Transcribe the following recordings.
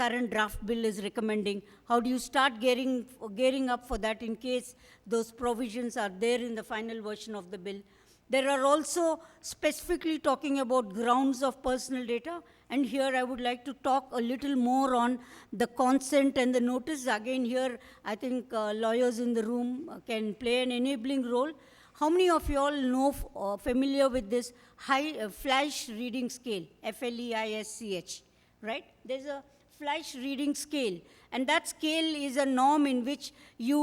current draft bill is recommending. How do you start gearing up for that in case those provisions are there in the final version of the bill? There are also specifically talking about grounds of personal data, and here I would like to talk a little more on the consent and the notice. Again, here I think lawyers in the room can play an enabling role. How many of you all know, familiar with this flash reading scale, FLEISCH, right? There's a flash reading scale, and that scale is a norm in which you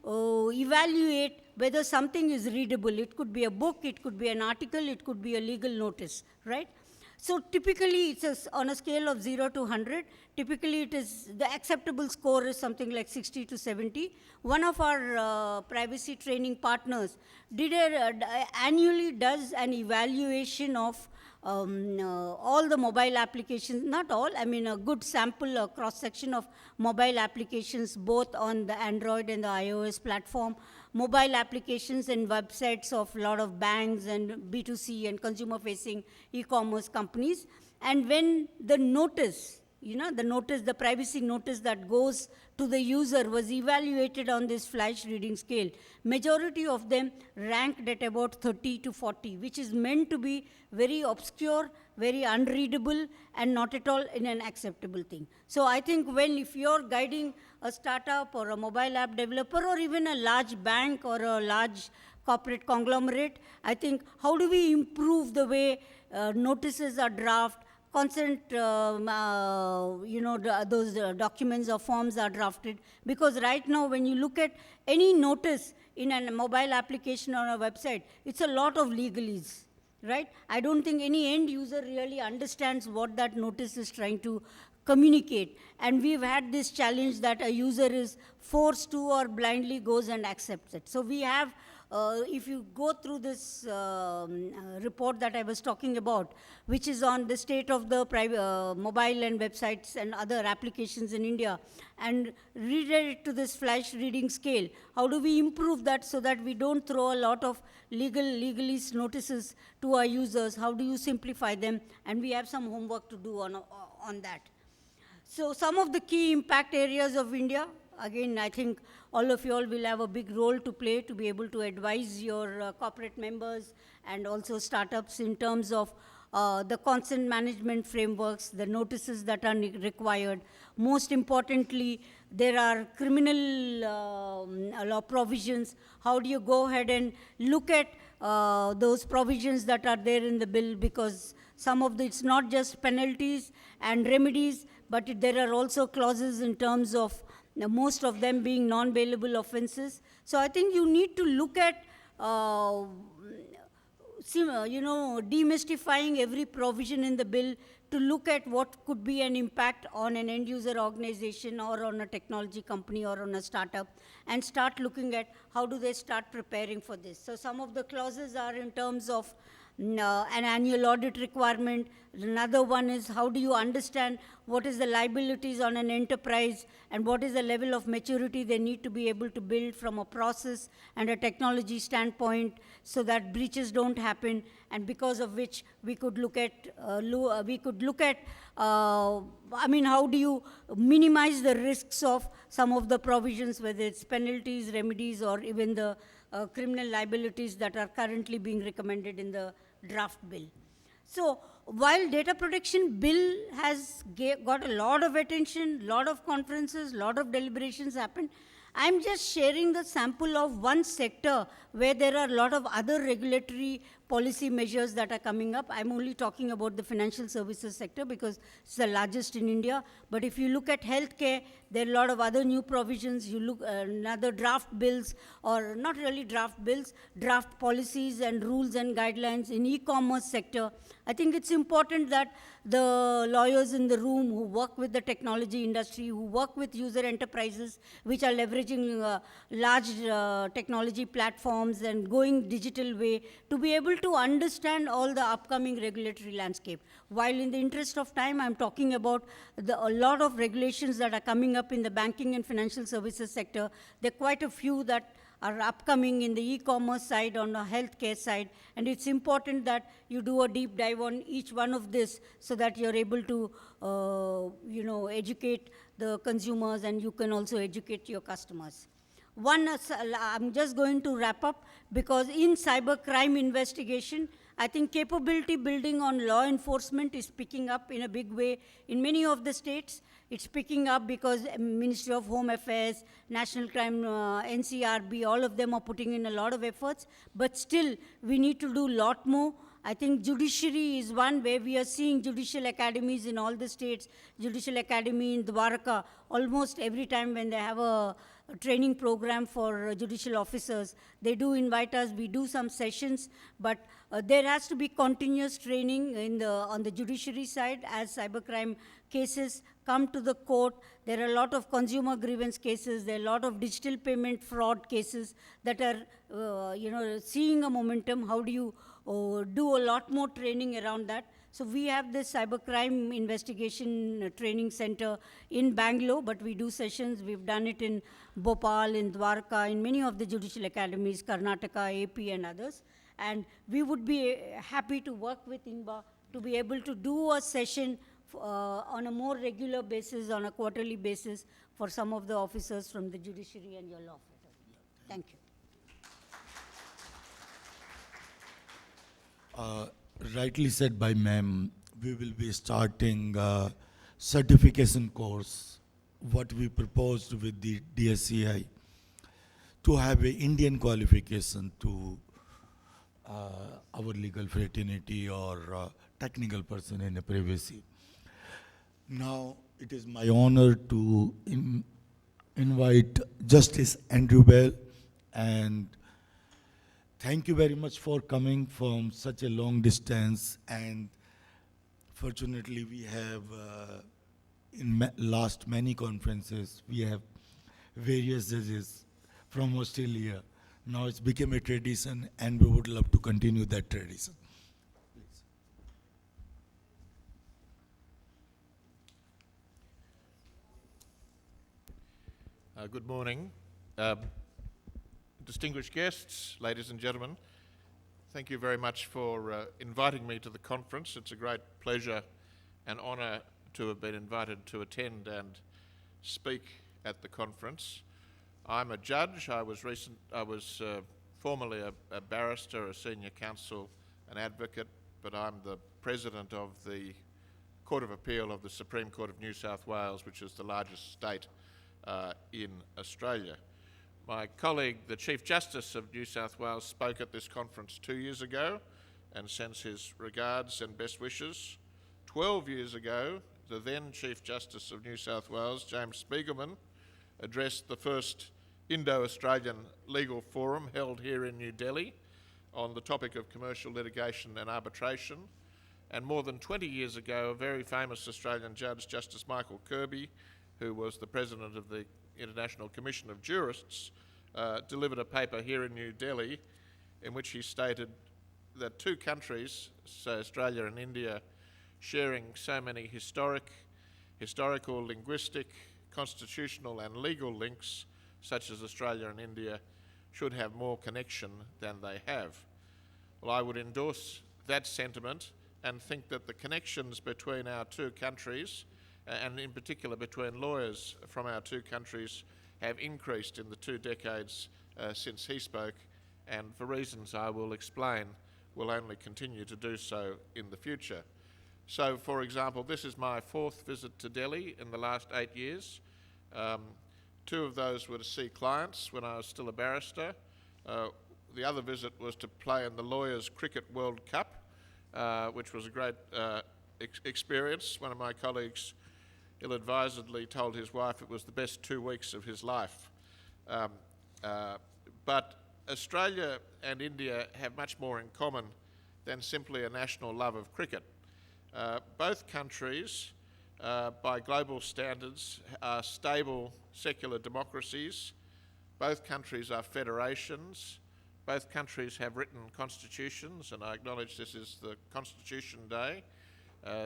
evaluate whether something is readable. It could be a book, it could be an article, it could be a legal notice, right? So typically it's on a scale of 0 to 100. Typically it is, the acceptable score is something like 60 to 70. One of our privacy training partners annually does an evaluation of all the mobile applications, not all, I mean a good sample, a cross-section of mobile applications, both on the Android and the iOS platform, mobile applications and websites of a lot of banks and B2C and consumer-facing e-commerce companies. And when the notice, the privacy notice that goes to the user was evaluated on this flash reading scale, majority of them ranked at about 30 to 40, which is meant to be very obscure, very unreadable, and not at all in an acceptable thing. So I think if you're guiding a startup or a mobile app developer or even a large bank or a large corporate conglomerate, I think how do we improve the way notices are drafted, consent, those documents or forms are drafted. Because right now, when you look at any notice in a mobile application or a website, it's a lot of legalese, right? I don't think any end user really understands what that notice is trying to communicate. And we've had this challenge that a user is forced to or blindly goes and accepts it. So we have, if you go through this report that I was talking about, which is on the state of the mobile and websites and other applications in India, and read it to this flash reading scale, how do we improve that so that we don't throw a lot of legalese notices to our users? How do you simplify them? And we have some homework to do on that. So some of the key impact areas of India, again, I think all of you all will have a big role to play to be able to advise your corporate members and also startups in terms of the consent management frameworks, the notices that are required. Most importantly, there are criminal law provisions. How do you go ahead and look at those provisions that are there in the bill? Because it's not just penalties and remedies, but there are also clauses in terms of most of them being non-bailable offenses. So I think you need to look at, demystifying every provision in the bill to look at what could be an impact on an end-user organization or on a technology company or on a startup, and start looking at how do they start preparing for this. So some of the clauses are in terms of an annual audit requirement. Another one is how do you understand what is the liabilities on an enterprise and what is the level of maturity they need to be able to build from a process and a technology standpoint so that breaches don't happen, and because of which we could look at, how do you minimize the risks of some of the provisions, whether it's penalties, remedies, or even the criminal liabilities that are currently being recommended in the draft bill. So while data protection bill has got a lot of attention, lot of conferences, lot of deliberations happen, I'm just sharing the sample of one sector where there are a lot of other regulatory policy measures that are coming up. I'm only talking about the financial services sector because it's the largest in India. But if you look at healthcare, there are a lot of other new provisions. You look at another draft bills, or not really draft bills, draft policies and rules and guidelines in e-commerce sector. I think it's important that the lawyers in the room who work with the technology industry, who work with user enterprises, which are leveraging large technology platforms and going digital way, to be able to understand all the upcoming regulatory landscape. While in the interest of time, I'm talking about a lot of regulations that are coming up in the banking and financial services sector. There are quite a few that are upcoming in the e-commerce side, on the healthcare side, and it's important that you do a deep dive on each one of this so that you're able to, educate the consumers, and you can also educate your customers. I'm just going to wrap up, because in cybercrime investigation, I think capability building on law enforcement is picking up in a big way in many of the states. It's picking up because Ministry of Home Affairs, National Crime, NCRB, all of them are putting in a lot of efforts, but still we need to do a lot more. I think judiciary is one where we are seeing judicial academies in all the states, judicial academy in Dwarka, almost every time when they have a training program for judicial officers, they do invite us, we do some sessions, but there has to be continuous training on the judiciary side as cybercrime cases come to the court. There are a lot of consumer grievance cases, there are a lot of digital payment fraud cases that are, seeing a momentum. How do you do a lot more training around that? So we have this cybercrime investigation training center in Bangalore, but we do sessions. We've done it in Bhopal, in Dwarka, in many of the judicial academies, Karnataka, AP, and others. And we would be happy to work with INBA to be able to do a session on a more regular basis, on a quarterly basis, for some of the officers from the judiciary and your law fraternity. Thank you. Rightly said by ma'am, we will be starting a certification course, what we proposed with the DSCI, to have an Indian qualification to our legal fraternity or technical person in a privacy. Now, it is my honor to invite Justice Andrew Bell, and thank you very much for coming from such a long distance. And fortunately, we have, in last many conferences, we have various judges from Australia. Now it's become a tradition, and we would love to continue that tradition. Please. Good morning. Distinguished guests, ladies and gentlemen, thank you very much for inviting me to the conference. It's a great pleasure and honour to have been invited to attend and speak at the conference. I'm a judge. I was formerly a barrister, a senior counsel, an advocate, but I'm the president of the Court of Appeal of the Supreme Court of New South Wales, which is the largest state in Australia. My colleague, the Chief Justice of New South Wales, spoke at this conference 2 years ago and sends his regards and best wishes. 12 years ago, the then Chief Justice of New South Wales, James Spiegelman, addressed the first Indo-Australian legal forum held here in New Delhi on the topic of commercial litigation and arbitration. And more than 20 years ago, a very famous Australian judge, Justice Michael Kirby, who was the president of the International Commission of Jurists, delivered a paper here in New Delhi in which he stated that two countries, so Australia and India, sharing so many historical, linguistic, constitutional and legal links, such as Australia and India, should have more connection than they have. Well, I would endorse that sentiment and think that the connections between our two countries, and in particular between lawyers from our two countries, have increased in the 2 decades since he spoke, and for reasons I will explain, will only continue to do so in the future. So, for example, this is my 4th visit to Delhi in the last 8 years. 2 of those were to see clients when I was still a barrister. The other visit was to play in the Lawyers Cricket World Cup, which was a great experience. One of my colleagues ill-advisedly told his wife it was the best 2 weeks of his life. But Australia and India have much more in common than simply a national love of cricket. Both countries, by global standards, are stable secular democracies. Both countries are federations. Both countries have written constitutions, and I acknowledge this is the Constitution Day.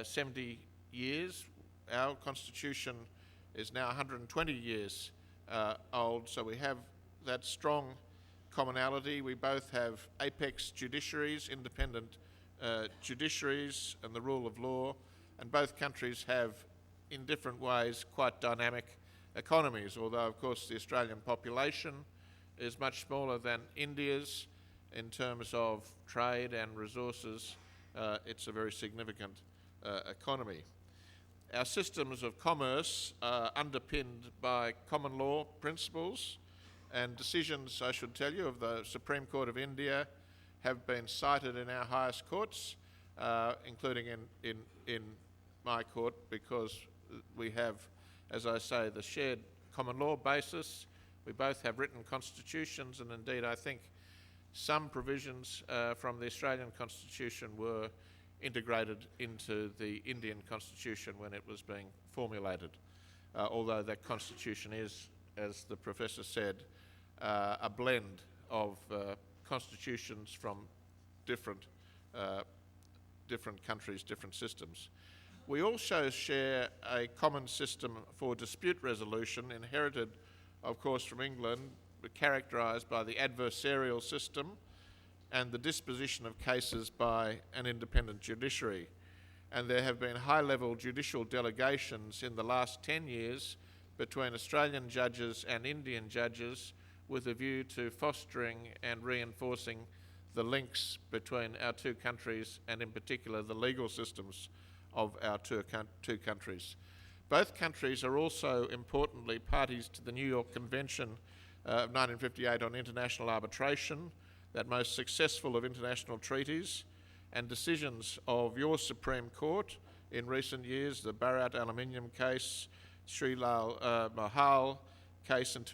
70 years. Our constitution is now 120 years old, so we have that strong commonality. We both have apex judiciaries, independent judiciaries and the rule of law, and both countries have, in different ways, quite dynamic economies, although of course the Australian population is much smaller than India's in terms of trade and resources. It's a very significant economy. Our systems of commerce are underpinned by common law principles, and decisions, I should tell you, of the Supreme Court of India have been cited in our highest courts, including in my court, because we have, as I say, the shared common law basis. We both have written constitutions, and indeed I think some provisions from the Australian Constitution were integrated into the Indian Constitution when it was being formulated, although that Constitution is, as the Professor said, a blend of constitutions from different countries, different systems. We also share a common system for dispute resolution, inherited, of course, from England, but characterised by the adversarial system and the disposition of cases by an independent judiciary. And there have been high-level judicial delegations in the last 10 years between Australian judges and Indian judges with a view to fostering and reinforcing the links between our two countries, and in particular the legal systems of our two countries. Both countries are also importantly parties to the New York Convention of 1958 on international arbitration, that most successful of international treaties, and decisions of your Supreme Court in recent years, the Bharat aluminium case, Shangri-La Mahal case in